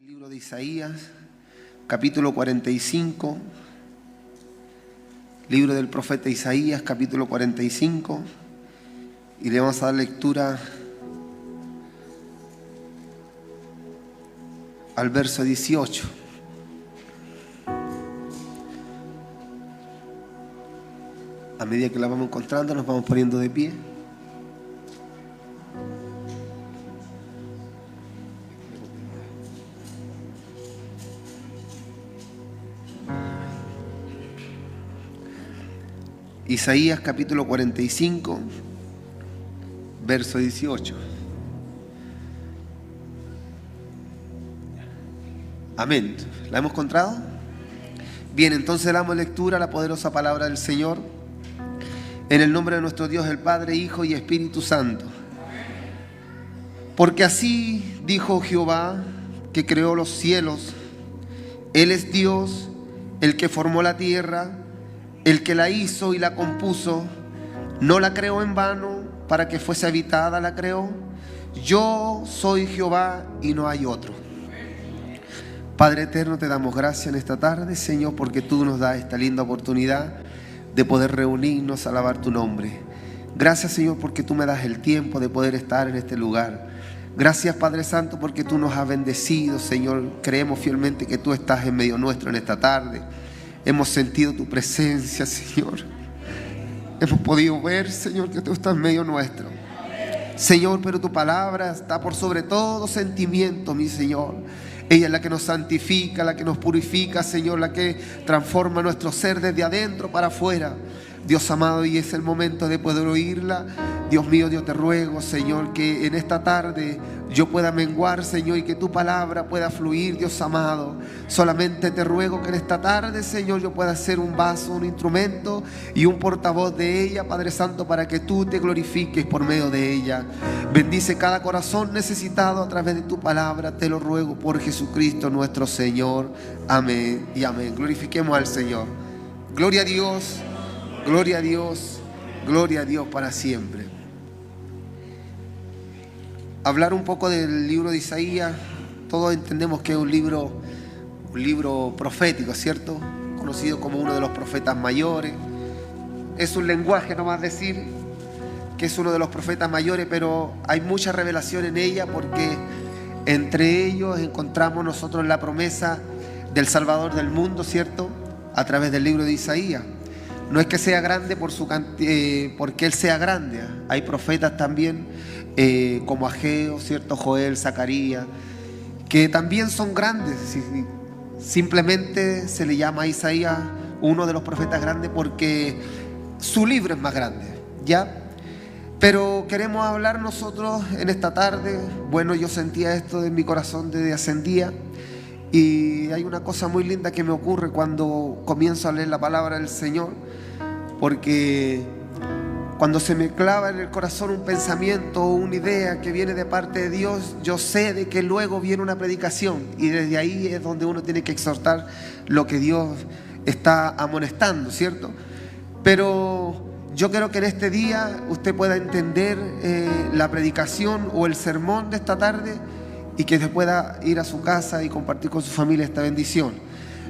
Libro de Isaías, capítulo 45. Libro del profeta Isaías, capítulo 45. Y le vamos a dar lectura al verso 18. A medida que la vamos encontrando, nos vamos poniendo de pie. Isaías capítulo 45, verso 18. Amén. ¿La hemos encontrado? Bien, entonces damos lectura a la poderosa palabra del Señor. En el nombre de nuestro Dios, el Padre, Hijo y Espíritu Santo. Porque así dijo Jehová, que creó los cielos. Él es Dios, el que formó la tierra, el que la hizo y la compuso. No la creó en vano, para que fuese habitada la creó. Yo soy Jehová y no hay otro. Padre eterno, te damos gracias en esta tarde, Señor, porque tú nos das esta linda oportunidad de poder reunirnos a alabar tu nombre. Gracias, Señor, porque tú me das el tiempo de poder estar en este lugar. Gracias, Padre Santo, porque tú nos has bendecido, Señor. Creemos fielmente que tú estás en medio nuestro en esta tarde. Hemos sentido tu presencia, Señor. Hemos podido ver, Señor, que tú estás en medio nuestro. Señor, pero tu palabra está por sobre todo sentimiento, mi Señor. Ella es la que nos santifica, la que nos purifica, Señor, la que transforma nuestro ser desde adentro para afuera. Dios amado, y es el momento de poder oírla. Dios mío, yo te ruego, Señor, que en esta tarde yo pueda menguar, Señor, y que tu palabra pueda fluir, Dios amado. Solamente te ruego que en esta tarde, Señor, yo pueda ser un vaso, un instrumento y un portavoz de ella, Padre Santo, para que tú te glorifiques por medio de ella. Bendice cada corazón necesitado a través de tu palabra, te lo ruego por Jesucristo nuestro Señor. Amén y amén. Glorifiquemos al Señor. Gloria a Dios, gloria a Dios, gloria a Dios para siempre. Hablar un poco del libro de Isaías. Todos entendemos que es un libro profético, ¿cierto? Conocido como uno de los profetas mayores. Es un lenguaje nomás decir que es uno de los profetas mayores, pero hay mucha revelación en ella, porque entre ellos encontramos nosotros la promesa del Salvador del mundo, ¿cierto? A través del libro de Isaías. No es que sea grande porque Él sea grande. Hay profetas también como Ageo, ¿cierto? Joel, Zacarías, que también son grandes. Simplemente se le llama a Isaías uno de los profetas grandes porque su libro es más grande, ¿ya? Pero queremos hablar nosotros en esta tarde. Bueno, yo sentía esto en mi corazón desde hace un día. Y hay una cosa muy linda que me ocurre cuando comienzo a leer la palabra del Señor, porque cuando se me clava en el corazón un pensamiento o una idea que viene de parte de Dios, yo sé de que luego viene una predicación, y desde ahí es donde uno tiene que exhortar lo que Dios está amonestando, ¿cierto? Pero yo quiero que en este día usted pueda entender la predicación o el sermón de esta tarde, y que se pueda ir a su casa y compartir con su familia esta bendición.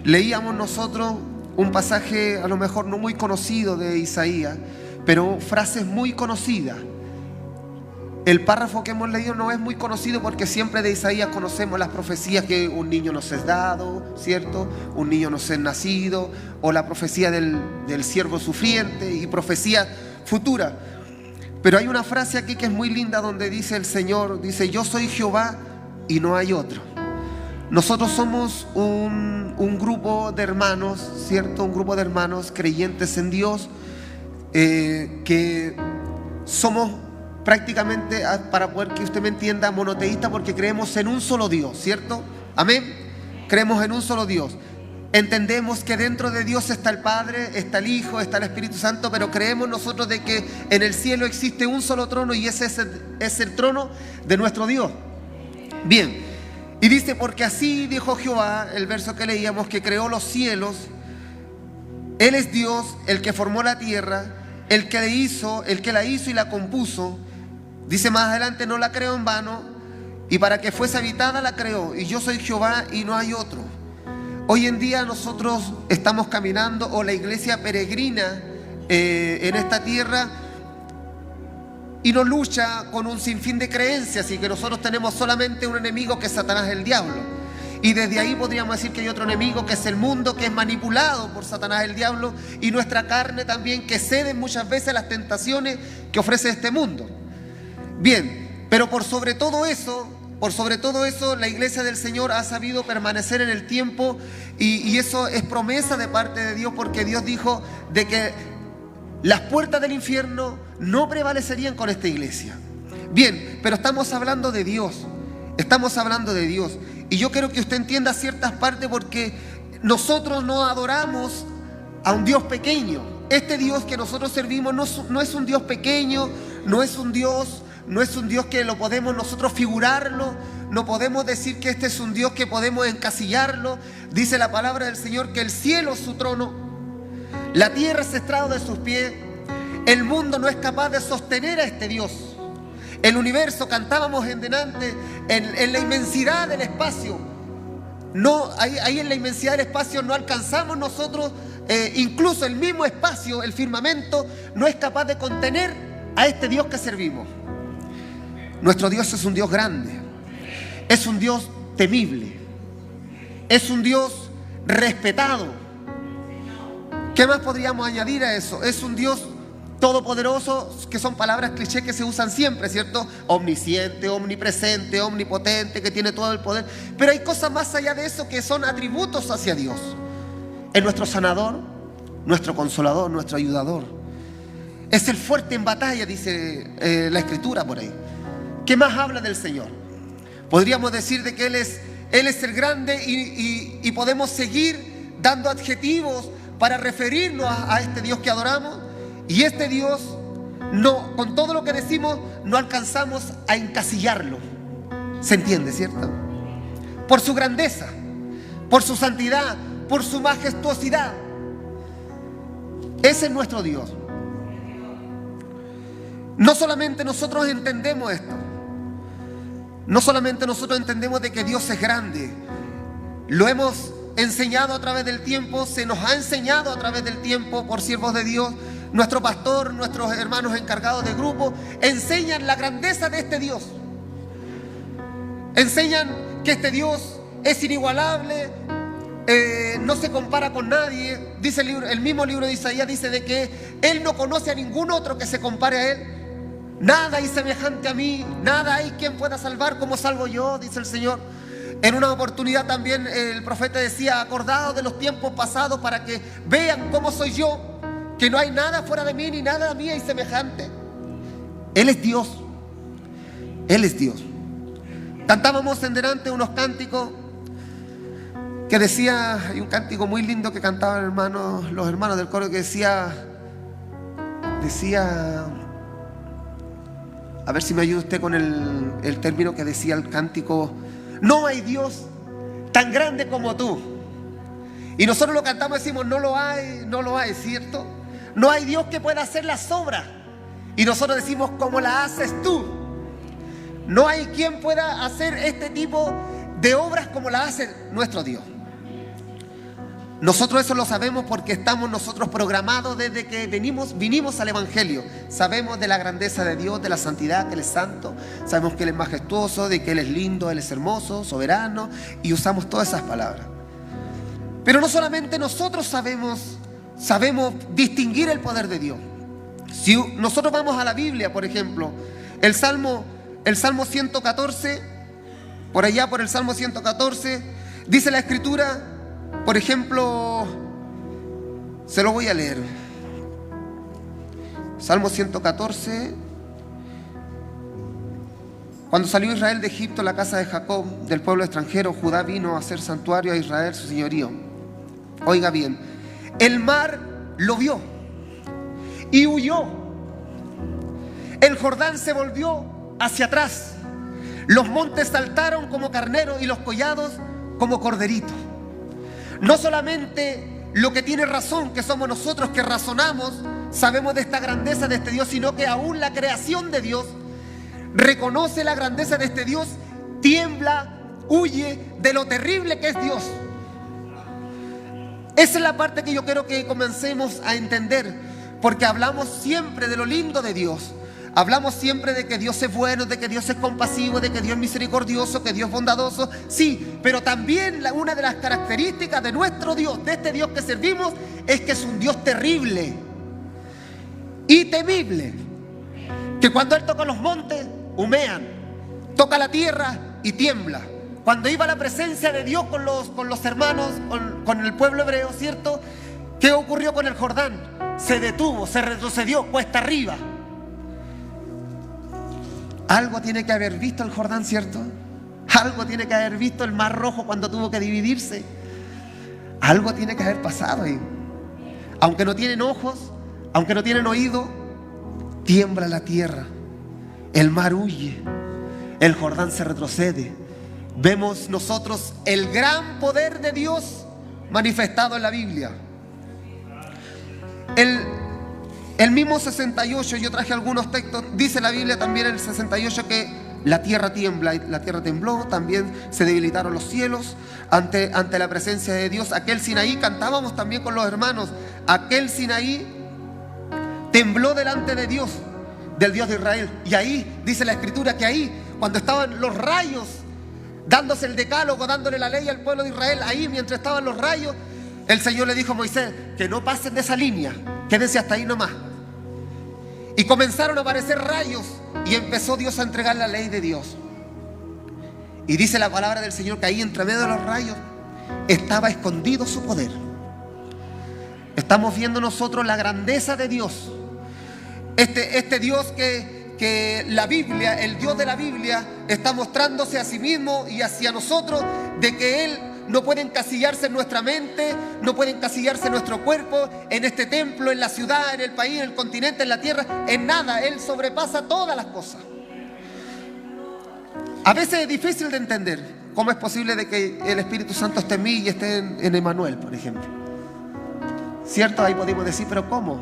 Leíamos nosotros un pasaje a lo mejor no muy conocido de Isaías, pero frases muy conocidas. El párrafo que hemos leído no es muy conocido, porque siempre de Isaías conocemos las profecías que un niño nos es dado, ¿cierto? Un niño nos es nacido, o la profecía del siervo sufriente y profecía futura. Pero hay una frase aquí que es muy linda, donde dice el Señor, dice: yo soy Jehová y no hay otro. Nosotros somos un grupo de hermanos, ¿cierto? Un grupo de hermanos creyentes en Dios, que somos prácticamente, para poder que usted me entienda, monoteístas, porque creemos en un solo Dios, ¿cierto? Amén. Creemos en un solo Dios. Entendemos que dentro de Dios está el Padre, está el Hijo, está el Espíritu Santo, pero creemos nosotros de que en el cielo existe un solo trono, y ese es el trono de nuestro Dios. Bien, y dice: porque así dijo Jehová, el verso que leíamos, que creó los cielos. Él es Dios, el que formó la tierra, el que la hizo y la compuso. Dice más adelante: no la creó en vano, y para que fuese habitada la creó, y yo soy Jehová y no hay otro. Hoy en día nosotros estamos caminando, o la iglesia peregrina en esta tierra, y no lucha con un sinfín de creencias, y que nosotros tenemos solamente un enemigo, que es Satanás, el diablo. Y desde ahí podríamos decir que hay otro enemigo, que es el mundo, que es manipulado por Satanás, el diablo, y nuestra carne también, que cede muchas veces a las tentaciones que ofrece este mundo. Bien, pero por sobre todo eso, la iglesia del Señor ha sabido permanecer en el tiempo, y eso es promesa de parte de Dios, porque Dios dijo de que las puertas del infierno no prevalecerían con esta iglesia. Bien, pero estamos hablando de Dios, y yo quiero que usted entienda ciertas partes, porque nosotros no adoramos a un Dios pequeño. Este Dios que nosotros servimos no es un Dios pequeño, no es un Dios que lo podemos nosotros figurarlo, no podemos decir que este es un Dios que podemos encasillarlo. Dice la palabra del Señor que el cielo es su trono, la tierra es estrado de sus pies. El mundo no es capaz de sostener a este Dios. El universo, cantábamos en delante, en la inmensidad del espacio. No, ahí en la inmensidad del espacio no alcanzamos nosotros, incluso el mismo espacio, el firmamento, no es capaz de contener a este Dios que servimos. Nuestro Dios es un Dios grande, es un Dios temible, es un Dios respetado. ¿Qué más podríamos añadir a eso? Es un Dios todopoderoso, que son palabras cliché que se usan siempre, ¿cierto? Omnisciente, omnipresente, omnipotente, que tiene todo el poder. Pero hay cosas más allá de eso que son atributos hacia Dios. Es nuestro sanador, nuestro consolador, nuestro ayudador. Es el fuerte en batalla, dice la Escritura por ahí. ¿Qué más habla del Señor? Podríamos decir de que Él es el grande, y podemos seguir dando adjetivos para referirnos a este Dios que adoramos. Y este Dios, no, con todo lo que decimos, no alcanzamos a encasillarlo. ¿Se entiende, cierto? Por su grandeza, por su santidad, por su majestuosidad. Ese es nuestro Dios. No solamente nosotros entendemos esto, no solamente nosotros entendemos de que Dios es grande, lo hemos enseñado a través del tiempo, se nos ha enseñado a través del tiempo por siervos de Dios. Nuestro pastor, nuestros hermanos encargados de grupo enseñan la grandeza de este Dios. Enseñan que este Dios es inigualable, no se compara con nadie. Dice el mismo libro de Isaías, dice de que Él no conoce a ningún otro que se compare a Él. Nada hay semejante a mí, nada hay quien pueda salvar como salvo yo, dice el Señor. En una oportunidad también el profeta decía: acordaos de los tiempos pasados para que vean cómo soy yo, que no hay nada fuera de mí, ni nada a mí hay semejante. Él es Dios. Él es Dios. Cantábamos en delante unos cánticos que decía, hay un cántico muy lindo que cantaban los hermanos del coro, que decía, a ver si me ayuda usted con el término que decía el cántico: no hay Dios tan grande como tú. Y nosotros lo cantamos y decimos: no lo hay, ¿cierto? No hay Dios que pueda hacer las obras. Y nosotros decimos: como la haces tú. No hay quien pueda hacer este tipo de obras como la hace nuestro Dios. Nosotros eso lo sabemos porque estamos nosotros programados desde que vinimos al Evangelio. Sabemos de la grandeza de Dios, de la santidad, que Él es santo. Sabemos que Él es majestuoso, de que Él es lindo, Él es hermoso, soberano. Y usamos todas esas palabras. Pero no solamente nosotros sabemos distinguir el poder de Dios. Si nosotros vamos a la Biblia, por ejemplo, el Salmo 114, por allá por el Salmo 114, dice la Escritura, por ejemplo, se lo voy a leer. Salmo 114. Cuando salió Israel de Egipto, la casa de Jacob, del pueblo extranjero, Judá vino a hacer santuario a Israel, su señorío. Oiga bien, el mar lo vio y huyó. El Jordán se volvió hacia atrás. Los montes saltaron como carneros y los collados como corderitos. No solamente lo que tiene razón, que somos nosotros que razonamos, sabemos de esta grandeza de este Dios, sino que aún la creación de Dios reconoce la grandeza de este Dios tiembla, huye de lo terrible que es Dios. Esa es la parte que yo quiero que comencemos a entender, porque hablamos siempre de lo lindo de Dios. Hablamos siempre de que Dios es bueno, de que Dios es compasivo, de que Dios es misericordioso, que Dios es bondadoso. Sí, pero también una de las características de nuestro Dios, de este Dios que servimos, es que es un Dios terrible y temible. Que cuando Él toca los montes, humean. Toca la tierra y tiembla. Cuando iba a la presencia de Dios con los hermanos, con el pueblo hebreo, ¿cierto? ¿Qué ocurrió con el Jordán? Se detuvo, se retrocedió cuesta arriba. Algo tiene que haber visto el Jordán, ¿cierto? Algo tiene que haber visto el Mar Rojo cuando tuvo que dividirse. Algo tiene que haber pasado ahí. Aunque no tienen ojos, aunque no tienen oído, tiembla la tierra. El mar huye. El Jordán se retrocede. Vemos nosotros el gran poder de Dios manifestado en la Biblia. El mismo 68, yo traje algunos textos, dice la Biblia también en el 68 que la tierra tiembla, y la tierra tembló, también se debilitaron los cielos ante la presencia de Dios. Aquel Sinaí, cantábamos también con los hermanos, aquel Sinaí tembló delante de Dios, del Dios de Israel. Y ahí, dice la Escritura, que ahí, cuando estaban los rayos, dándose el decálogo, dándole la ley al pueblo de Israel, ahí mientras estaban los rayos, el Señor le dijo a Moisés, que no pasen de esa línea, quédense hasta ahí nomás. Y comenzaron a aparecer rayos y empezó Dios a entregar la ley de Dios. Y dice la palabra del Señor que ahí entre medio de los rayos estaba escondido su poder. Estamos viendo nosotros la grandeza de Dios. Este Dios que la Biblia, el Dios de la Biblia, está mostrándose a sí mismo y hacia nosotros, de que Él no puede encasillarse en nuestra mente, no puede encasillarse en nuestro cuerpo, en este templo, en la ciudad, en el país, en el continente, en la tierra, en nada. Él sobrepasa todas las cosas. A veces es difícil de entender cómo es posible de que el Espíritu Santo esté en mí y esté en Emmanuel, por ejemplo. ¿Cierto? Ahí podemos decir, pero ¿cómo?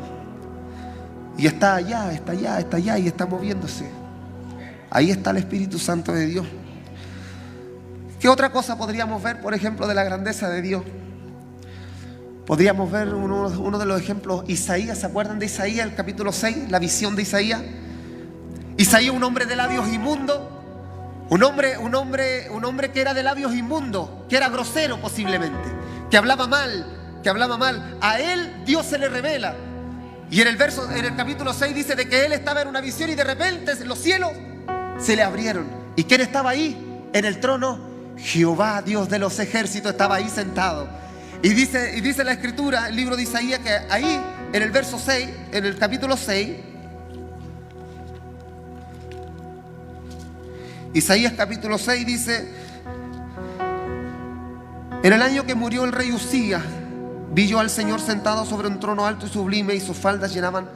Y está allá y está moviéndose. Ahí está el Espíritu Santo de Dios. ¿Qué otra cosa podríamos ver, por ejemplo, de la grandeza de Dios? Podríamos ver uno de los ejemplos, Isaías. ¿Se acuerdan de Isaías, el capítulo 6? La visión de Isaías. Isaías, un hombre de labios inmundos. Un hombre que era de labios inmundos, que era grosero posiblemente, que hablaba mal. A él Dios se le revela. Y en el capítulo 6 dice de que él estaba en una visión y de repente los cielos se le abrieron. ¿Y quién estaba ahí? En el trono, Jehová, Dios de los ejércitos, estaba ahí sentado. Y dice la Escritura, el libro de Isaías, que ahí en el verso 6, en el capítulo 6, Isaías capítulo 6 dice: en el año que murió el rey Uzías, vi yo al Señor sentado sobre un trono alto y sublime, y sus faldas llenaban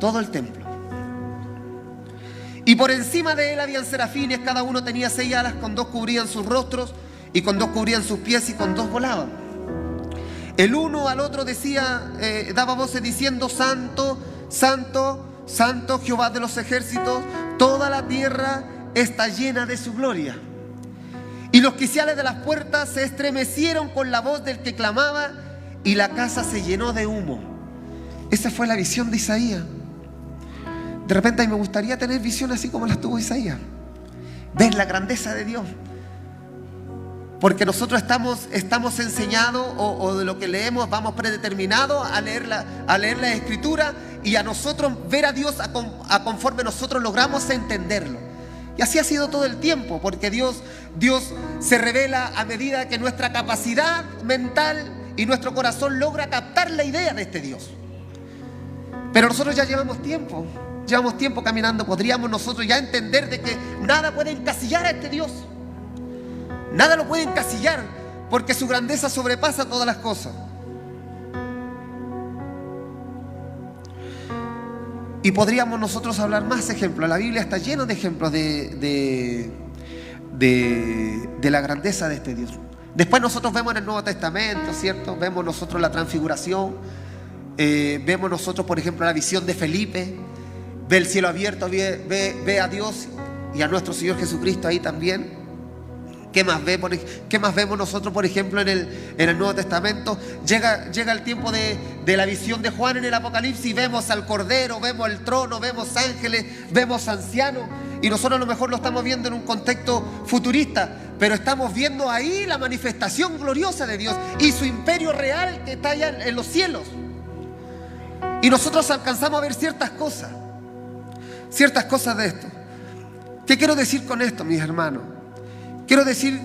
todo el templo. Y por encima de él habían serafines, cada uno tenía 6 alas, con 2 cubrían sus rostros, y con 2 cubrían sus pies, y con 2 volaban. El uno al otro decía, daba voces diciendo: Santo, Santo, Santo, Jehová de los ejércitos, toda la tierra está llena de su gloria. Y los quiciales de las puertas se estremecieron con la voz del que clamaba, y la casa se llenó de humo. Esa fue la visión de Isaías. De repente a mí me gustaría tener visión así como las tuvo Isaías, ver la grandeza de Dios, porque nosotros estamos enseñados, o de lo que leemos vamos predeterminados a leer la Escritura, y a nosotros ver a Dios a conforme nosotros logramos entenderlo. Y así ha sido todo el tiempo, porque Dios se revela a medida que nuestra capacidad mental y nuestro corazón logra captar la idea de este Dios. Pero nosotros ya llevamos tiempo caminando. Podríamos nosotros ya entender de que nada puede encasillar a este Dios. Nada lo puede encasillar, porque su grandeza sobrepasa todas las cosas. Y podríamos nosotros hablar más ejemplos. La Biblia está llena de ejemplos de la grandeza de este Dios. Después nosotros vemos en el Nuevo Testamento, ¿cierto? Vemos nosotros la transfiguración. Vemos nosotros, por ejemplo, la visión de Felipe. Ve el cielo abierto, ve a Dios y a nuestro Señor Jesucristo ahí también. ¿Qué más vemos nosotros, por ejemplo, en el Nuevo Testamento? Llega el tiempo de la visión de Juan en el Apocalipsis, vemos al Cordero, vemos el trono, vemos ángeles, vemos ancianos, y nosotros a lo mejor lo estamos viendo en un contexto futurista, pero estamos viendo ahí la manifestación gloriosa de Dios y su imperio real que está allá en los cielos. Y nosotros alcanzamos a ver ciertas cosas de esto. ¿Qué quiero decir con esto, mis hermanos? Quiero decir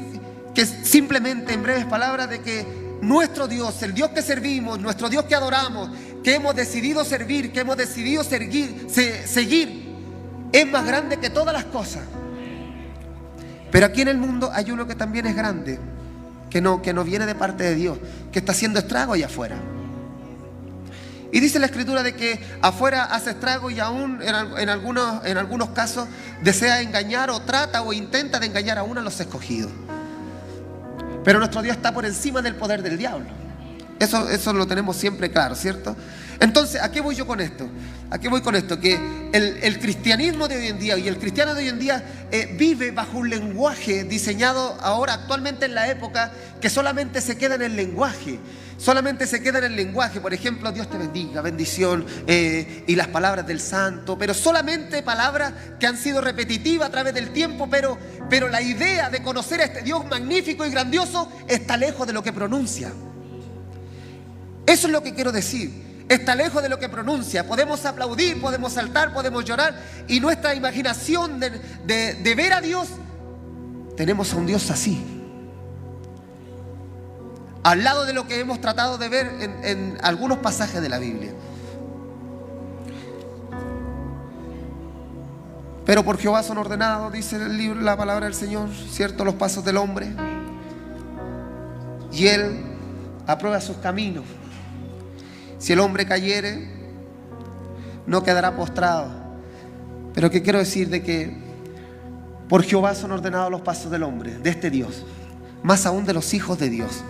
que simplemente, en breves palabras, de que nuestro Dios, el Dios que servimos, nuestro Dios que adoramos, que hemos decidido servir, que hemos decidido seguir, es más grande que todas las cosas. Pero aquí en el mundo hay uno que también es grande, que no viene de parte de Dios, que está haciendo estrago allá afuera. Y dice la Escritura de que afuera hace estrago y aún en algunos casos desea engañar o trata o intenta de engañar aún a los escogidos. Pero nuestro Dios está por encima del poder del diablo. Eso lo tenemos siempre claro, ¿cierto? Entonces, ¿a qué voy yo con esto? ¿A qué voy con esto? Que el cristianismo de hoy en día y el cristiano de hoy en día vive bajo un lenguaje diseñado ahora, actualmente en la época, que solamente se queda en el lenguaje. Solamente se queda en el lenguaje. Por ejemplo, Dios te bendiga, bendición, y las palabras del santo, pero solamente palabras que han sido repetitivas a través del tiempo, pero la idea de conocer a este Dios magnífico y grandioso está lejos de lo que pronuncia. Eso es lo que quiero decir. Está lejos de lo que pronuncia. Podemos aplaudir, podemos saltar, podemos llorar, y nuestra imaginación de ver a Dios, tenemos a un Dios así, al lado de lo que hemos tratado de ver en algunos pasajes de la Biblia. Pero por Jehová son ordenados, dice el libro, la palabra del Señor, ¿cierto?, los pasos del hombre, y Él aprueba sus caminos. Si el hombre cayere, no quedará postrado. Pero ¿qué quiero decir? De que por Jehová son ordenados los pasos del hombre, de este Dios, más aún de los hijos de Dios.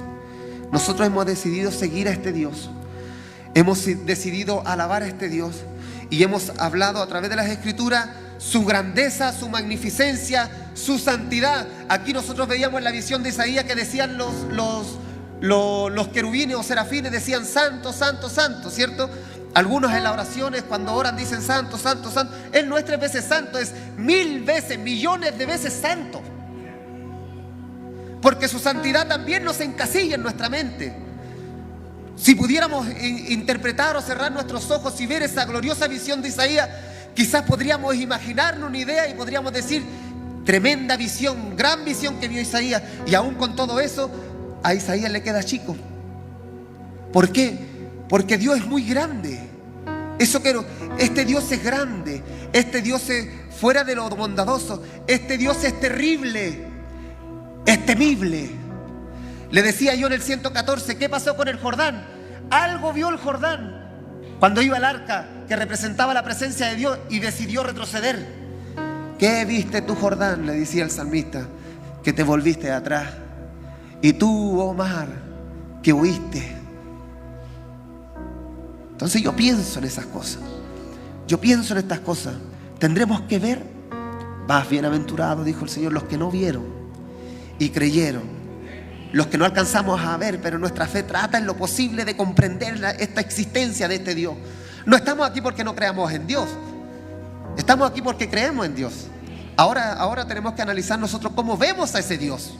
Nosotros hemos decidido seguir a este Dios, hemos decidido alabar a este Dios, y hemos hablado a través de las Escrituras su grandeza, su magnificencia, su santidad. Aquí nosotros veíamos en la visión de Isaías que decían los querubines o serafines, decían santo, santo, santo, ¿cierto? Algunos en las oraciones cuando oran dicen santo, santo, santo. Él no es 3 veces santo, es 1000 veces, millones de veces santo, porque su santidad también nos encasilla en nuestra mente. Si pudiéramos interpretar o cerrar nuestros ojos y ver esa gloriosa visión de Isaías, quizás podríamos imaginarnos una idea y podríamos decir: tremenda visión, gran visión que vio Isaías. Y aún con todo eso, a Isaías le queda chico. ¿Por qué? Porque Dios es muy grande. Eso quiero. Este Dios es grande. Este Dios es fuera de lo bondadoso. Este Dios es terrible, es temible. Le decía yo en el 114, ¿qué pasó con el Jordán? Algo vio el Jordán cuando iba el arca que representaba la presencia de Dios y decidió retroceder. ¿Qué viste tú, Jordán?, le decía el salmista, que te volviste atrás. Y tú, oh mar, que huiste. Entonces yo pienso en esas cosas. Yo pienso en estas cosas. Tendremos que ver. Más bienaventurados, dijo el Señor, los que no vieron y creyeron. Los que no alcanzamos a ver, pero nuestra fe trata en lo posible de comprender esta existencia de este Dios. No estamos aquí porque no creamos en Dios. Estamos aquí porque creemos en Dios. Ahora tenemos que analizar nosotros cómo vemos a ese Dios.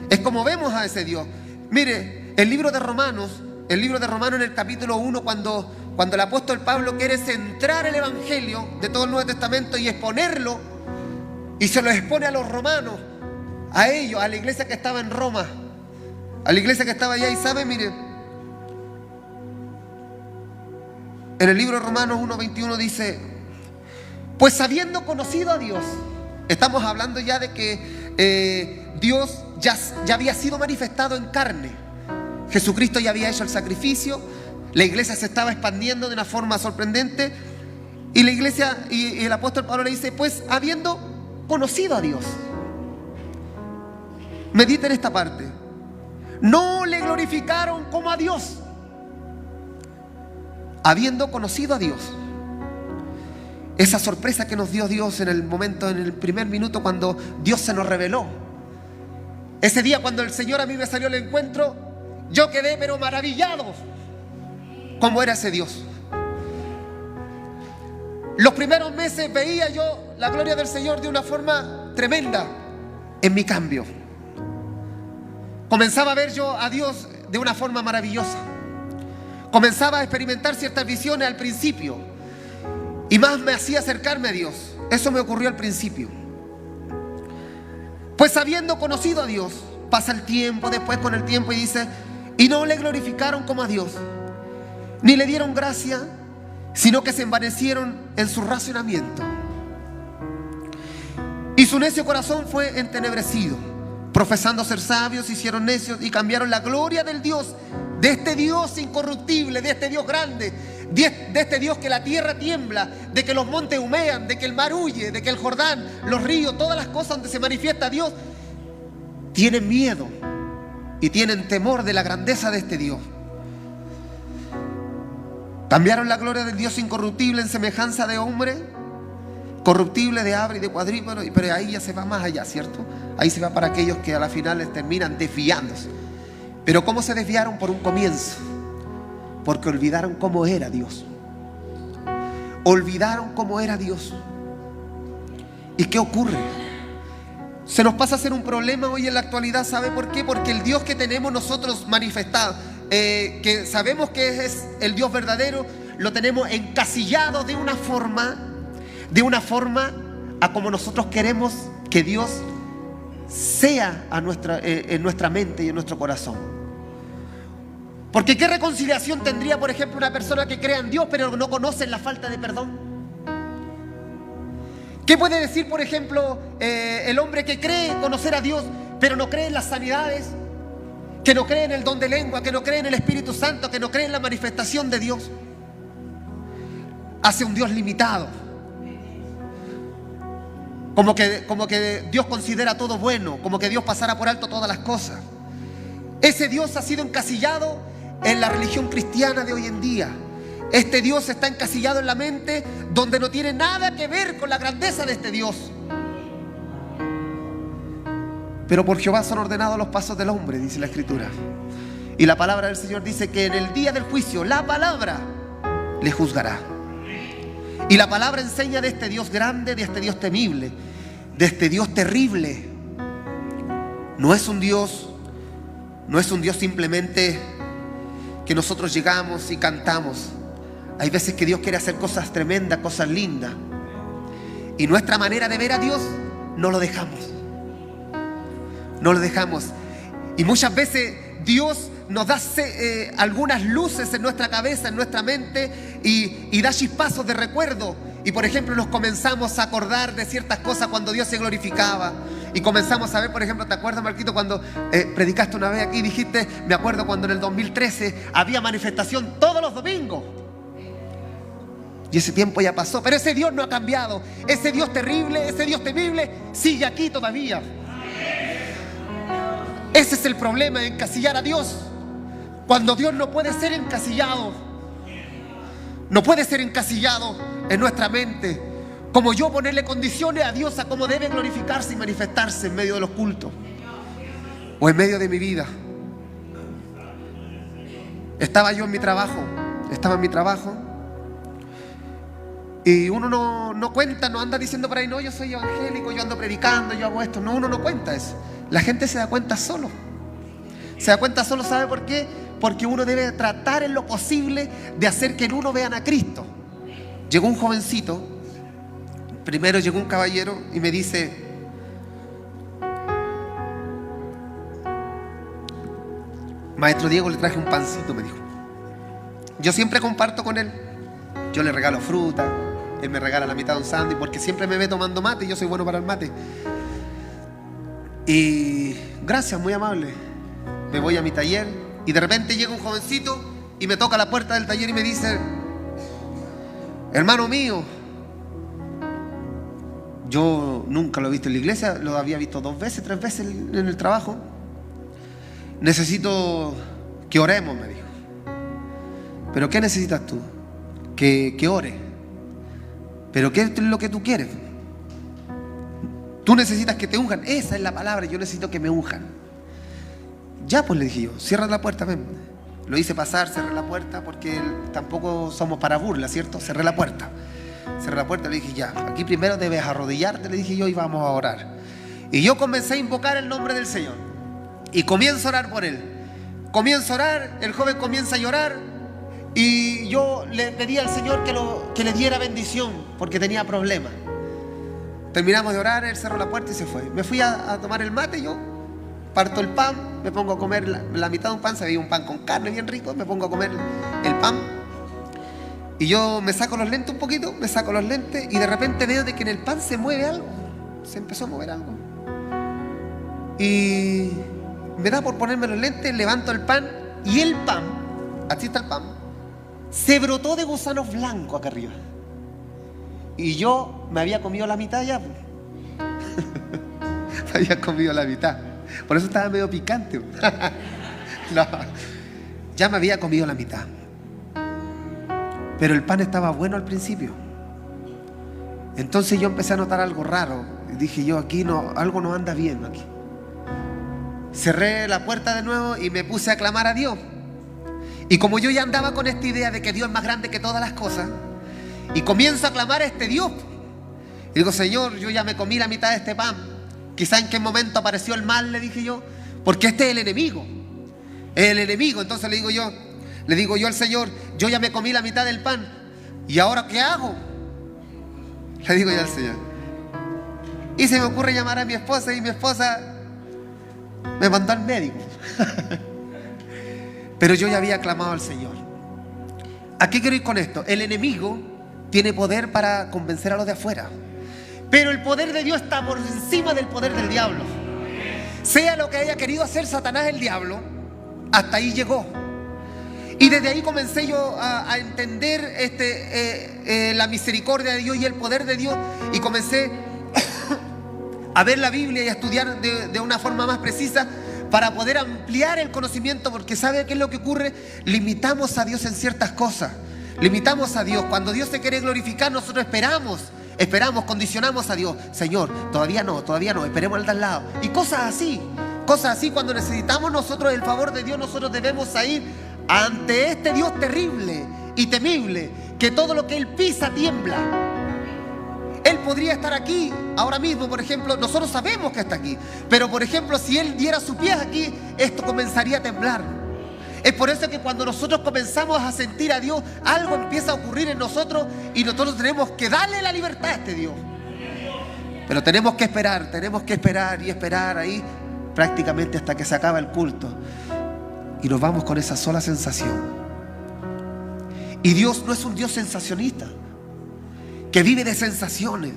Es como vemos a ese Dios. Mire, el libro de Romanos en el capítulo 1, cuando el apóstol Pablo quiere centrar el evangelio de todo el Nuevo Testamento y exponerlo, y se lo expone a los romanos, a ellos, a la iglesia que estaba en Roma, a la iglesia que estaba allá. Y sabe, mire, en el libro de Romanos 1:21 dice: pues habiendo conocido a Dios, estamos hablando ya de que Dios ya había sido manifestado en carne. Jesucristo ya había hecho el sacrificio, la iglesia se estaba expandiendo de una forma sorprendente, y la iglesia, y el apóstol Pablo le dice: pues habiendo conocido a Dios. Medita en esta parte. No le glorificaron como a Dios, habiendo conocido a Dios. Esa sorpresa que nos dio Dios en el primer minuto cuando Dios se nos reveló. Ese día cuando el Señor a mí me salió al encuentro, yo quedé pero maravillado cómo era ese Dios. Los primeros meses veía yo la gloria del Señor de una forma tremenda en mi cambio. Comenzaba a ver yo a Dios de una forma maravillosa. Comenzaba a experimentar ciertas visiones al principio y más me hacía acercarme a Dios. Eso me ocurrió al principio. Pues habiendo conocido a Dios, pasa el tiempo, después con el tiempo y dice, y no le glorificaron como a Dios, ni le dieron gracia, sino que se envanecieron en su razonamiento. Y su necio corazón fue entenebrecido. Profesando ser sabios, se hicieron necios y cambiaron la gloria del Dios, de este Dios incorruptible, de este Dios grande, de este Dios que la tierra tiembla, de que los montes humean, de que el mar huye, de que el Jordán, los ríos, todas las cosas donde se manifiesta Dios, tienen miedo y tienen temor de la grandeza de este Dios. Cambiaron la gloria del Dios incorruptible en semejanza de hombre, corruptible, de ave y de cuadrúpedo, pero ahí ya se va más allá, ¿cierto? Ahí se va para aquellos que a la final les terminan desviándose. Pero ¿cómo se desviaron? Por un comienzo. Porque olvidaron cómo era Dios. Olvidaron cómo era Dios. ¿Y qué ocurre? Se nos pasa a ser un problema hoy en la actualidad. ¿Sabe por qué? Porque el Dios que tenemos nosotros manifestado, que sabemos que es el Dios verdadero, lo tenemos encasillado de una forma a como nosotros queremos que Dios sea en nuestra mente y en nuestro corazón. Porque ¿qué reconciliación tendría, por ejemplo, una persona que crea en Dios pero no conoce la falta de perdón? ¿Qué puede decir, por ejemplo, el hombre que cree conocer a Dios pero no cree en las sanidades, que no cree en el don de lengua, que no cree en el Espíritu Santo, que no cree en la manifestación de Dios? Hace un Dios limitado. Como que Dios considera todo bueno, como que Dios pasara por alto todas las cosas. Ese Dios ha sido encasillado en la religión cristiana de hoy en día. Este Dios está encasillado en la mente donde no tiene nada que ver con la grandeza de este Dios. Pero por Jehová son ordenados los pasos del hombre, dice la Escritura. Y la palabra del Señor dice que en el día del juicio la palabra le juzgará. Y la palabra enseña de este Dios grande, de este Dios temible, de este Dios terrible. No es un Dios simplemente que nosotros llegamos y cantamos. Hay veces que Dios quiere hacer cosas tremendas, cosas lindas. Y nuestra manera de ver a Dios no lo dejamos. No lo dejamos. Y muchas veces Dios nos da algunas luces en nuestra cabeza, en nuestra mente, y da chispazos de recuerdo. Y por ejemplo nos comenzamos a acordar de ciertas cosas cuando Dios se glorificaba. Y comenzamos a ver, por ejemplo, ¿te acuerdas, Marquito, cuando predicaste una vez aquí y dijiste, me acuerdo cuando en el 2013 había manifestación todos los domingos? Y ese tiempo ya pasó, pero ese Dios no ha cambiado. Ese Dios terrible, ese Dios temible sigue aquí todavía. Ese es el problema, encasillar a Dios. Cuando Dios no puede ser encasillado. No puede ser encasillado en nuestra mente. Como yo ponerle condiciones a Dios a cómo debe glorificarse y manifestarse en medio de los cultos. O en medio de mi vida. Estaba en mi trabajo. Y uno no cuenta, no anda diciendo por ahí, no, yo soy evangélico, yo ando predicando, yo hago esto. No, uno no cuenta eso. La gente se da cuenta solo. Se da cuenta solo, ¿sabe por qué? Porque uno debe tratar en lo posible de hacer que en uno vean a Cristo. Llegó un jovencito, primero llegó un caballero y me dice, maestro Diego, le traje un pancito, me dijo. Yo siempre comparto con él. Yo le regalo fruta, él me regala la mitad de un sándwich, porque siempre me ve tomando mate y yo soy bueno para el mate. Y gracias, muy amable. Me voy a mi taller y de repente llega un jovencito y me toca la puerta del taller y me dice, hermano mío, yo nunca lo he visto en la iglesia, lo había visto 2 veces, 3 veces en el trabajo. Necesito que oremos, me dijo. ¿Pero qué necesitas tú? Que ore. ¿Pero qué es lo que tú quieres? Tú necesitas que te unjan. Esa es la palabra, yo necesito que me unjan. Ya, pues le dije yo, cierra la puerta, ven. Lo hice pasar, cerré la puerta, porque tampoco somos para burla, ¿cierto? Cerré la puerta, le dije, ya, aquí primero debes arrodillarte, le dije yo, y vamos a orar. Y yo comencé a invocar el nombre del Señor, y comienzo a orar por él. Comienzo a orar, el joven comienza a llorar, y yo le pedí al Señor que le diera bendición, porque tenía problemas. Terminamos de orar, él cerró la puerta y se fue. Me fui a tomar el mate, yo parto el pan, me pongo a comer la mitad de un pan, se veía un pan con carne bien rico, me pongo a comer el pan. Y yo me saco los lentes un poquito, y de repente veo de que en el pan se mueve algo. Se empezó a mover algo. Y me da por ponerme los lentes, levanto el pan, y el pan, así está el pan, se brotó de gusanos blancos acá arriba. Y yo me había comido la mitad ya. Me había comido la mitad. Por eso estaba medio picante. No, ya me había comido la mitad. Pero el pan estaba bueno al principio. Entonces yo empecé a notar algo raro. Y dije yo, aquí no, algo no anda bien aquí. Cerré la puerta de nuevo y me puse a clamar a Dios. Y como yo ya andaba con esta idea de que Dios es más grande que todas las cosas, y comienzo a clamar a este Dios. Y digo, Señor, yo ya me comí la mitad de este pan. Quizá en qué momento apareció el mal, le dije yo, porque este es el enemigo. Es el enemigo. Entonces le digo yo al Señor, yo ya me comí la mitad del pan. ¿Y ahora qué hago? Le digo yo al Señor. Y se me ocurre llamar a mi esposa, y mi esposa me mandó al médico. Pero yo ya había clamado al Señor. ¿A qué quiero ir con esto? El enemigo tiene poder para convencer a los de afuera, pero el poder de Dios está por encima del poder del diablo. Sea lo que haya querido hacer Satanás, el diablo, hasta ahí llegó. Y desde ahí comencé yo a entender la misericordia de Dios y el poder de Dios, y comencé a ver la Biblia y a estudiar de una forma más precisa, para poder ampliar el conocimiento, porque ¿sabe qué es lo que ocurre? Limitamos a Dios en ciertas cosas. Limitamos a Dios. Cuando Dios se quiere glorificar, nosotros esperamos, condicionamos a Dios. Señor, todavía no, esperemos al de al lado. Y cosas así, cuando necesitamos nosotros el favor de Dios, nosotros debemos ir ante este Dios terrible y temible, que todo lo que Él pisa tiembla. Él podría estar aquí ahora mismo, por ejemplo. Nosotros sabemos que está aquí, pero por ejemplo, si Él diera su pie aquí, esto comenzaría a temblar. Es por eso que cuando nosotros comenzamos a sentir a Dios, algo empieza a ocurrir en nosotros, y nosotros tenemos que darle la libertad a este Dios. Pero tenemos que esperar y esperar ahí prácticamente hasta que se acaba el culto, y nos vamos con esa sola sensación. Y Dios no es un Dios sensacionista que vive de sensaciones.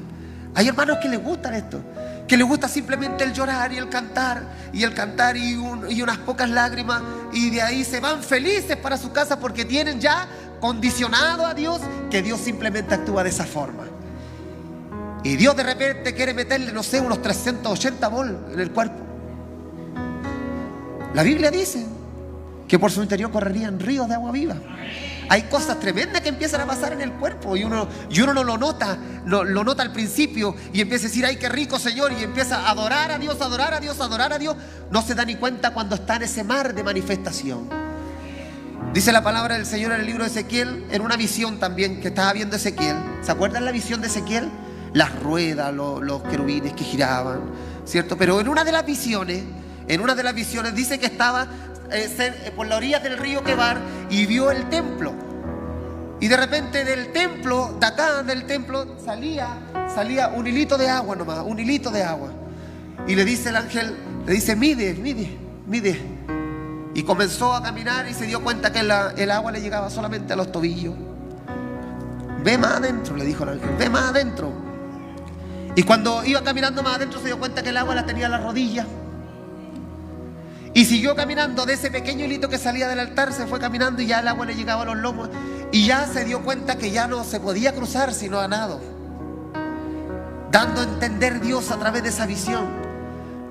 Hay hermanos que les gustan esto, que les gusta simplemente el llorar y el cantar y unas pocas lágrimas, y de ahí se van felices para su casa, porque tienen ya condicionado a Dios que Dios simplemente actúa de esa forma. Y Dios de repente quiere meterle, no sé, unos 380 volt en el cuerpo. La Biblia dice que por su interior correrían ríos de agua viva. Hay cosas tremendas que empiezan a pasar en el cuerpo, y uno no lo nota, lo nota al principio, y empieza a decir, ay, qué rico, Señor, y empieza a adorar a Dios, adorar a Dios, adorar a Dios. No se da ni cuenta cuando está en ese mar de manifestación. Dice la palabra del Señor en el libro de Ezequiel, en una visión también que estaba viendo Ezequiel. ¿Se acuerdan la visión de Ezequiel? Las ruedas, los querubines que giraban, ¿cierto? Pero en una de las visiones dice que estaba por la orilla del río Quebar, y vio el templo. Y de repente del templo, de acá del templo, salía un hilito de agua nomás, un hilito de agua. Y le dice el ángel, mide. Y comenzó a caminar, y se dio cuenta que el agua le llegaba solamente a los tobillos. Ve más adentro, le dijo el ángel, ve más adentro. Y cuando iba caminando más adentro, se dio cuenta que el agua la tenía a las rodillas. Y siguió caminando. De ese pequeño hilito que salía del altar, se fue caminando, y ya el agua le llegaba a los lomos, y ya se dio cuenta que ya no se podía cruzar sino a nado, dando a entender Dios a través de esa visión.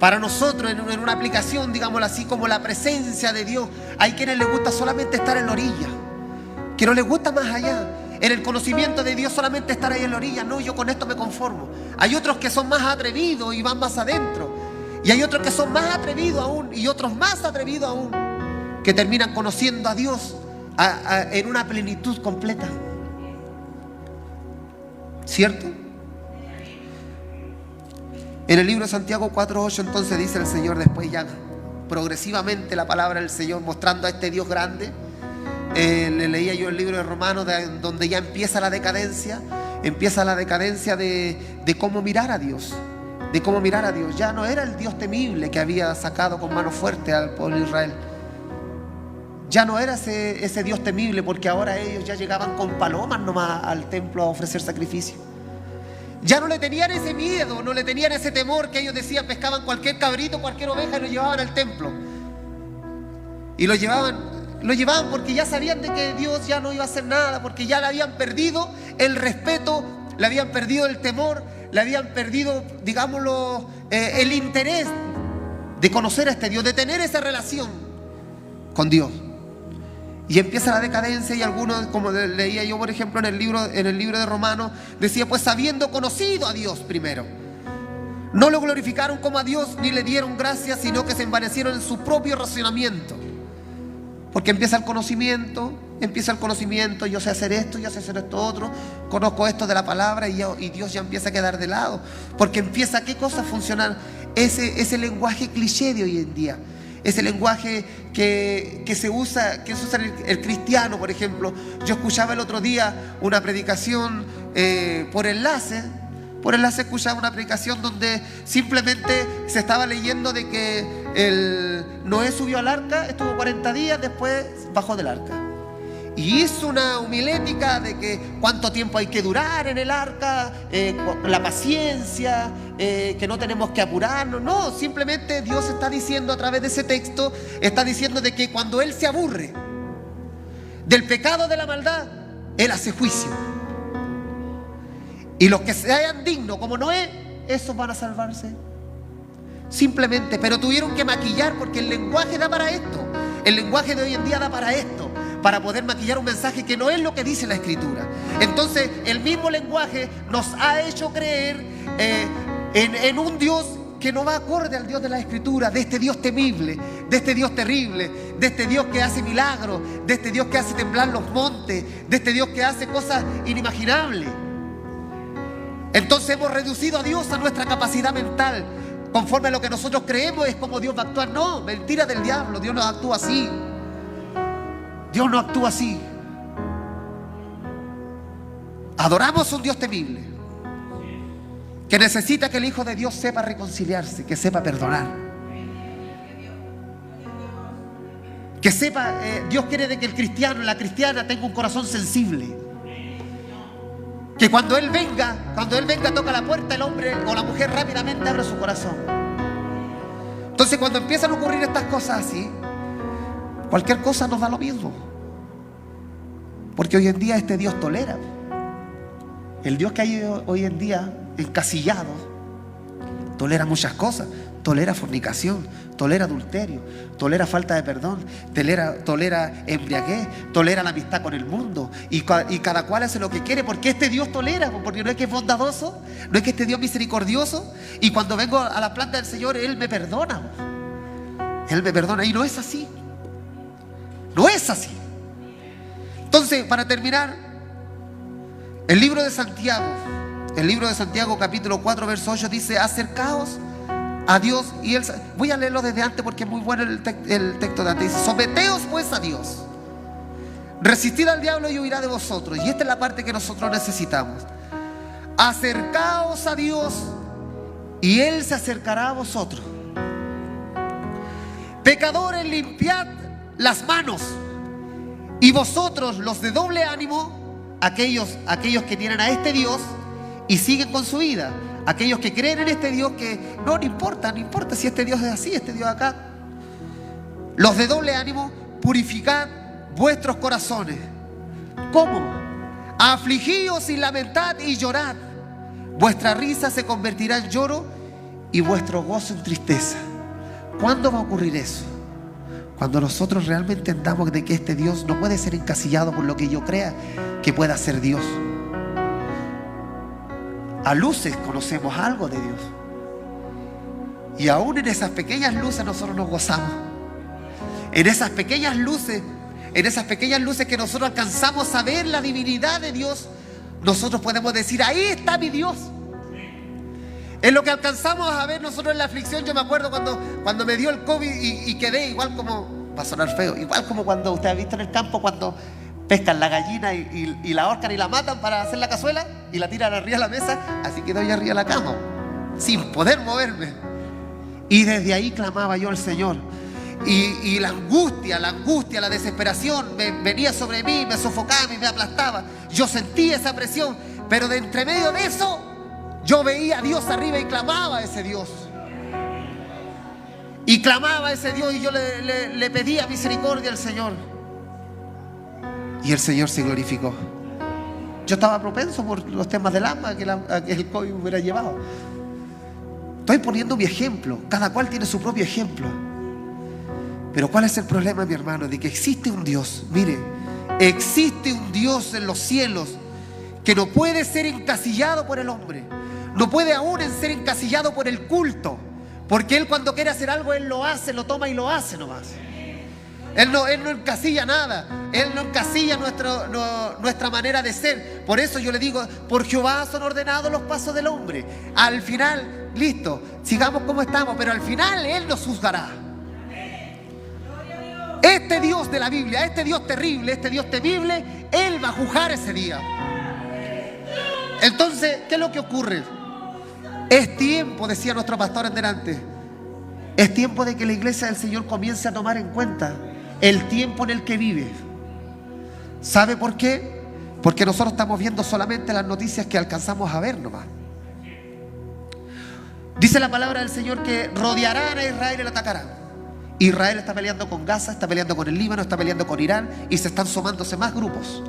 Para nosotros, en una aplicación, digámoslo así, como la presencia de Dios, hay quienes les gusta solamente estar en la orilla, que no les gusta más allá. En el conocimiento de Dios solamente estar ahí en la orilla. No, yo con esto me conformo. Hay otros que son más atrevidos y van más adentro. Y hay otros que son más atrevidos aún, y otros más atrevidos aún, que terminan conociendo a Dios en una plenitud completa. ¿Cierto? En el libro de Santiago 4:8 entonces dice el Señor, después ya progresivamente la palabra del Señor mostrando a este Dios grande. Le leía yo el libro de Romanos, donde ya empieza la decadencia de cómo mirar a Dios. De cómo mirar a Dios. Ya no era el Dios temible que había sacado con mano fuerte al pueblo de Israel. Ya no era ese Dios temible, porque ahora ellos ya llegaban con palomas nomás al templo a ofrecer sacrificio. Ya no le tenían ese miedo, no le tenían ese temor que ellos decían, pescaban cualquier cabrito, cualquier oveja y lo llevaban al templo. Y lo llevaban porque ya sabían de que Dios ya no iba a hacer nada, porque ya le habían perdido el respeto, le habían perdido el temor, le habían perdido, digámoslo, el interés de conocer a este Dios, de tener esa relación con Dios. Y empieza la decadencia, y algunos, como leía yo por ejemplo en el libro de Romanos, decía, pues habiendo conocido a Dios primero, no lo glorificaron como a Dios ni le dieron gracias, sino que se envanecieron en su propio razonamiento. Porque empieza el conocimiento, yo sé hacer esto, yo sé hacer esto otro, conozco esto de la palabra, y Dios ya empieza a quedar de lado. Porque empieza, ¿qué cosa? A funcionar ese lenguaje cliché de hoy en día. Ese lenguaje que se usa el cristiano, por ejemplo. Yo escuchaba el otro día una predicación por enlace escuchaba una predicación donde simplemente se estaba leyendo de que Noé subió al arca, estuvo 40 días, después bajó del arca. Y hizo una homilética de que cuánto tiempo hay que durar en el arca, la paciencia, que no tenemos que apurarnos. No, simplemente Dios está diciendo a través de ese texto, está diciendo de que cuando Él se aburre del pecado, de la maldad, Él hace juicio. Y los que sean dignos como Noé, esos van a salvarse. Simplemente, pero tuvieron que maquillar, porque el lenguaje da para esto. El lenguaje de hoy en día da para esto, para poder maquillar un mensaje que no es lo que dice la Escritura. Entonces, el mismo lenguaje nos ha hecho creer en un Dios que no va acorde al Dios de la Escritura, de este Dios temible, de este Dios terrible, de este Dios que hace milagros, de este Dios que hace temblar los montes, de este Dios que hace cosas inimaginables. Entonces hemos reducido a Dios a nuestra capacidad mental. Conforme a lo que nosotros creemos es como Dios va a actuar. No, mentira del diablo. Dios no actúa así. Dios no actúa así. Adoramos a un Dios temible, que necesita que el Hijo de Dios sepa reconciliarse, que sepa perdonar, que sepa, Dios quiere de que el cristiano, la cristiana tenga un corazón sensible. Que cuando Él venga, toca la puerta, el hombre o la mujer rápidamente abre su corazón. Entonces, cuando empiezan a ocurrir estas cosas así, cualquier cosa nos da lo mismo. Porque hoy en día este Dios tolera. El Dios que hay hoy en día encasillado tolera muchas cosas. Tolera fornicación, tolera adulterio, tolera falta de perdón, tolera embriaguez, tolera la amistad con el mundo, y cada cual hace lo que quiere, porque este Dios tolera, porque no es que es bondadoso, no es que este Dios misericordioso, y cuando vengo a la planta del Señor, Él me perdona, y no es así, no es así. Entonces, para terminar, el libro de Santiago capítulo 4 verso 8 dice: acercaos a Dios y Él. Voy a leerlo desde antes porque es muy bueno el texto de antes. Dice: someteos pues a Dios, resistid al diablo y huirá de vosotros. Y esta es la parte que nosotros necesitamos. Acercaos a Dios y Él se acercará a vosotros. Pecadores, limpiad las manos, y vosotros los de doble ánimo, aquellos que tienen a este Dios y siguen con su vida, aquellos que creen en este Dios, que no importa si este Dios es así, este Dios acá. Los de doble ánimo, purificad vuestros corazones. ¿Cómo? Afligíos y lamentad y llorad. Vuestra risa se convertirá en lloro y vuestro gozo en tristeza. ¿Cuándo va a ocurrir eso? Cuando nosotros realmente entendamos de que este Dios no puede ser encasillado por lo que yo crea que pueda ser Dios. A luces conocemos algo de Dios. Y aún en esas pequeñas luces nosotros nos gozamos. En esas pequeñas luces que nosotros alcanzamos a ver la divinidad de Dios, nosotros podemos decir, ahí está mi Dios. En lo que alcanzamos a ver nosotros en la aflicción, yo me acuerdo cuando me dio el COVID y quedé igual como, va a sonar feo, igual como cuando usted ha visto en el campo cuando pescan la gallina y la ahorcan y la matan para hacer la cazuela y la tiran arriba de la mesa. Así quedó yo arriba de la cama, sin poder moverme. Y desde ahí clamaba yo al Señor. Y la angustia, la desesperación venía sobre mí, me sofocaba y me aplastaba. Yo sentía esa presión, pero de entre medio de eso, yo veía a Dios arriba y clamaba a ese Dios. Y clamaba a ese Dios y yo le pedía misericordia al Señor. Y el Señor se glorificó. Yo estaba propenso por los temas del alma a que el COVID me hubiera llevado. Estoy poniendo mi ejemplo. Cada cual tiene su propio ejemplo. Pero ¿cuál es el problema, mi hermano? De que existe un Dios. Mire, existe un Dios en los cielos que no puede ser encasillado por el hombre. No puede aún ser encasillado por el culto. Porque Él cuando quiere hacer algo, Él lo hace, lo toma y lo hace nomás. Él no encasilla nada. Él no encasilla nuestra manera de ser. Por eso yo le digo, por Jehová son ordenados los pasos del hombre. Al final, listo, sigamos como estamos, pero al final Él nos juzgará. Este Dios de la Biblia, este Dios terrible, este Dios temible, Él va a juzgar ese día. Entonces, ¿qué es lo que ocurre? Es tiempo, decía nuestro pastor en delante, es tiempo de que la iglesia del Señor comience a tomar en cuenta el tiempo en el que vive. ¿Sabe por qué? Porque nosotros estamos viendo solamente las noticias que alcanzamos a ver nomás. Dice la palabra del Señor que rodearán a Israel y lo atacarán. Israel está peleando con Gaza, está peleando con el Líbano, está peleando con Irán y se están sumándose más grupos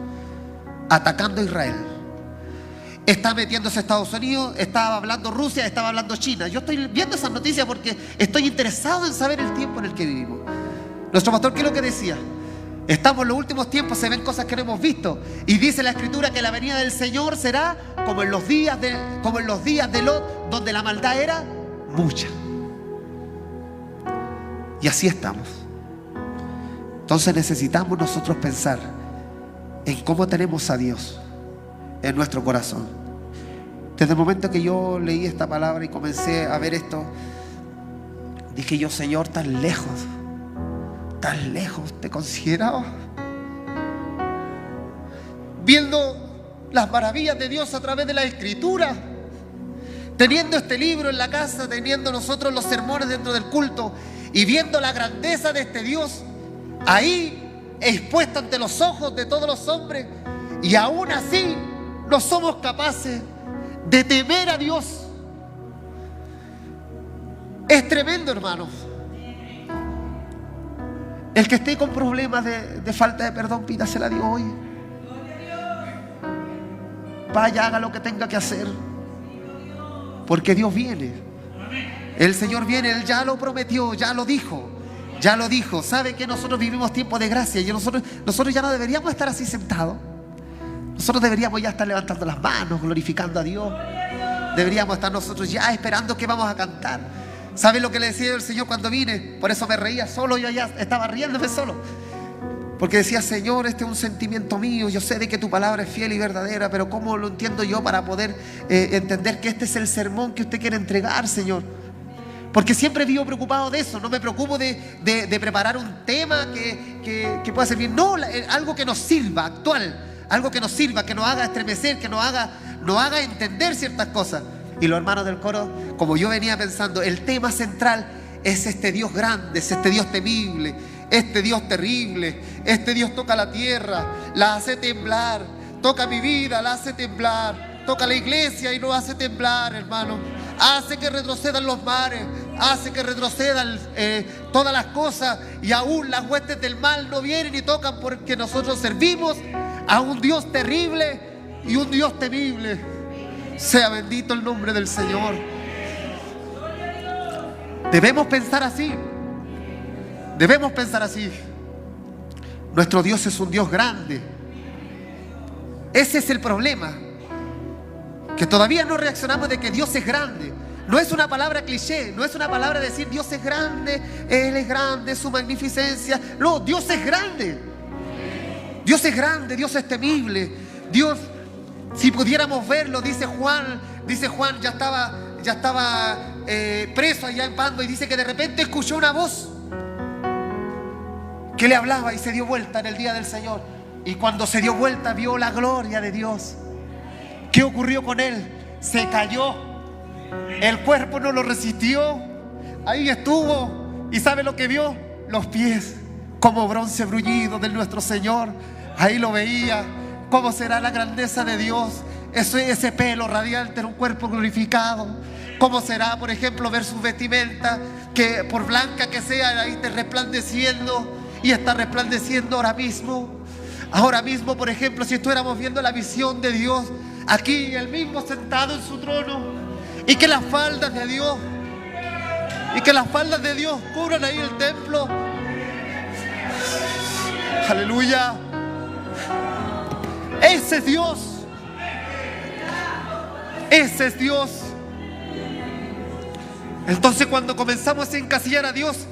atacando a Israel. Está metiéndose Estados Unidos, estaba hablando Rusia, estaba hablando China. Yo estoy viendo esas noticias porque estoy interesado en saber el tiempo en el que vivimos. Nuestro pastor, ¿qué es lo que decía? Estamos en los últimos tiempos, se ven cosas que no hemos visto. Y dice la Escritura que la venida del Señor será como en los días de Lot, donde la maldad era mucha. Y así estamos. Entonces necesitamos nosotros pensar en cómo tenemos a Dios en nuestro corazón. Desde el momento que yo leí esta palabra y comencé a ver esto, dije yo, Señor, tan lejos te consideraba. Viendo las maravillas de Dios a través de la Escritura, teniendo este libro en la casa, teniendo nosotros los sermones dentro del culto y viendo la grandeza de este Dios ahí expuesto ante los ojos de todos los hombres, y aún así no somos capaces de temer a Dios. Es tremendo, hermanos. El que esté con problemas de falta de perdón, pídasela a Dios hoy. Vaya, haga lo que tenga que hacer, porque Dios viene. El Señor viene, Él ya lo prometió, ya lo dijo. Sabe que nosotros vivimos tiempos de gracia y nosotros ya no deberíamos estar así sentados. Nosotros deberíamos ya estar levantando las manos, glorificando a Dios. Deberíamos estar nosotros ya esperando que vamos a cantar. ¿Sabe lo que le decía el Señor cuando vine? Por eso me reía solo, yo ya estaba riéndome solo. Porque decía, Señor, este es un sentimiento mío, yo sé de que tu palabra es fiel y verdadera, pero ¿cómo lo entiendo yo para poder entender que este es el sermón que usted quiere entregar, Señor? Porque siempre vivo preocupado de eso, no me preocupo de preparar un tema que pueda servir, no, algo que nos sirva, actual, algo que nos sirva, que nos haga estremecer, que nos haga entender ciertas cosas. Y los hermanos del coro, como yo venía pensando, el tema central es este Dios grande, es este Dios temible, este Dios terrible. Este Dios toca la tierra, la hace temblar, toca mi vida, la hace temblar, toca la iglesia y nos hace temblar, hermano. Hace que retrocedan los mares, hace que retrocedan todas las cosas, y aún las huestes del mal no vienen y tocan, porque nosotros servimos a un Dios terrible y un Dios temible. Sea bendito el nombre del Señor. Debemos pensar así. Debemos pensar así. Nuestro Dios es un Dios grande. Ese es el problema, que todavía no reaccionamos de que Dios es grande. No es una palabra cliché, no es una palabra de decir Dios es grande, Él es grande, su magnificencia. No, Dios es grande. Dios es grande, Dios es temible. Dios, si pudiéramos verlo, dice Juan, ya estaba preso allá en Patmos, y dice que de repente escuchó una voz que le hablaba y se dio vuelta en el día del Señor. Y cuando se dio vuelta vio la gloria de Dios. ¿Qué ocurrió con él? Se cayó. El cuerpo no lo resistió. Ahí estuvo. ¿Y sabe lo que vio? Los pies como bronce bruñido de nuestro Señor. Ahí lo veía. ¿Cómo será la grandeza de Dios? Ese pelo radiante en un cuerpo glorificado. ¿Cómo será, por ejemplo, ver sus vestimentas, que por blanca que sea, ahí está resplandeciendo? Y está resplandeciendo ahora mismo. Ahora mismo, por ejemplo, si estuviéramos viendo la visión de Dios, aquí Él mismo sentado en su trono, y que las faldas de Dios cubran ahí el templo. Aleluya. Ese es Dios. Ese es Dios. Entonces, cuando comenzamos a encasillar a Dios,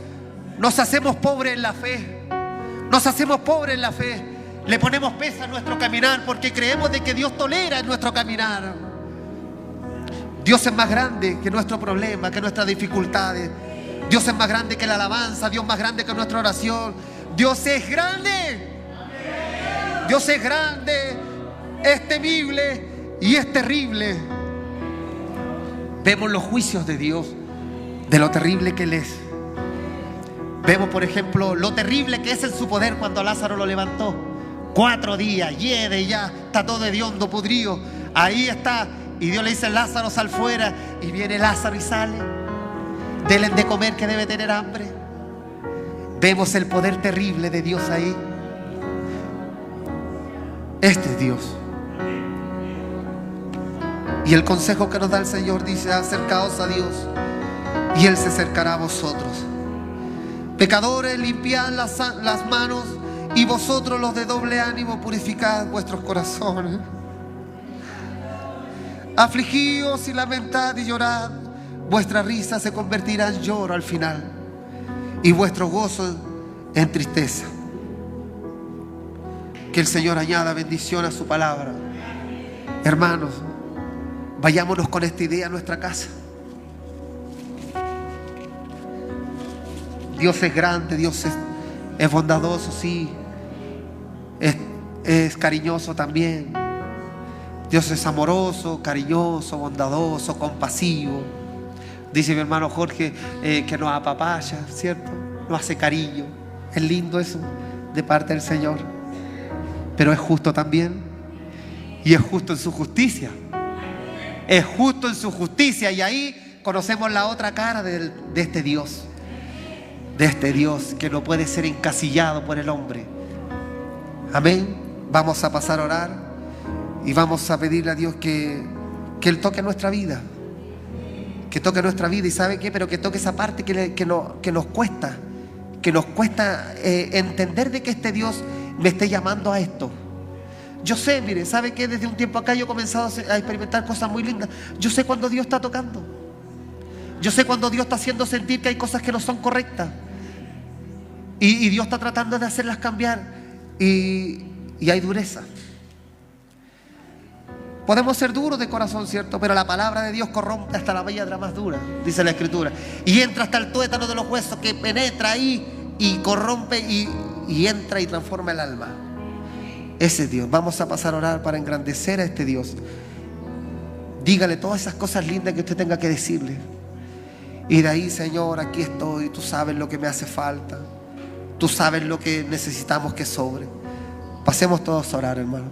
nos hacemos pobres en la fe. Nos hacemos pobres en la fe. Le ponemos peso a nuestro caminar porque creemos de que Dios tolera en nuestro caminar. Dios es más grande que nuestro problema, que nuestras dificultades. Dios es más grande que la alabanza. Dios es más grande que nuestra oración. Dios es grande. Dios es grande, es temible y es terrible. Vemos los juicios de Dios, de lo terrible que Él es. Vemos, por ejemplo, lo terrible que es en su poder cuando Lázaro lo levantó. 4 días, hiede ya, está todo hediondo, podrido. Ahí está. Y Dios le dice: Lázaro, sal fuera. Y viene Lázaro y sale. Denle de comer, que debe tener hambre. Vemos el poder terrible de Dios ahí. Este es Dios. Y el consejo que nos da el Señor dice: acercaos a Dios y Él se acercará a vosotros. Pecadores, limpiad las manos, y vosotros los de doble ánimo, purificad vuestros corazones. Afligíos y lamentad y llorad. Vuestra risa se convertirá en lloro al final, y vuestro gozo en tristeza. Que el Señor añada bendición a su palabra. Hermanos, vayámonos con esta idea a nuestra casa. Dios es grande, Dios es bondadoso, sí. Es cariñoso también. Dios es amoroso, cariñoso, bondadoso, compasivo. Dice mi hermano Jorge que nos apapacha, ¿cierto? Nos hace cariño. Es lindo eso de parte del Señor. Pero es justo también. Y es justo en su justicia. Es justo en su justicia. Y ahí conocemos la otra cara de este Dios. De este Dios que no puede ser encasillado por el hombre. Amén. Vamos a pasar a orar y vamos a pedirle a Dios que Él toque nuestra vida. Que toque nuestra vida. ¿Y sabe qué? Pero que toque esa parte que nos cuesta. Que nos cuesta entender de que este Dios me esté llamando a esto. Yo sé, mire, ¿sabe qué? Desde un tiempo acá yo he comenzado a experimentar cosas muy lindas. Yo sé cuando Dios está tocando. Yo sé cuando Dios está haciendo sentir que hay cosas que no son correctas. Y Dios está tratando de hacerlas cambiar. Y hay dureza. Podemos ser duros de corazón, ¿cierto? Pero la palabra de Dios corrompe hasta la piedra más dura, dice la Escritura. Y entra hasta el tuétano de los huesos, que penetra ahí y corrompe y entra y transforma el alma. Ese es Dios. Vamos a pasar a orar para engrandecer a este Dios. Dígale todas esas cosas lindas que usted tenga que decirle. Y de ahí: Señor, aquí estoy. Tú sabes lo que me hace falta. Tú sabes lo que necesitamos que sobre. Pasemos todos a orar, hermano.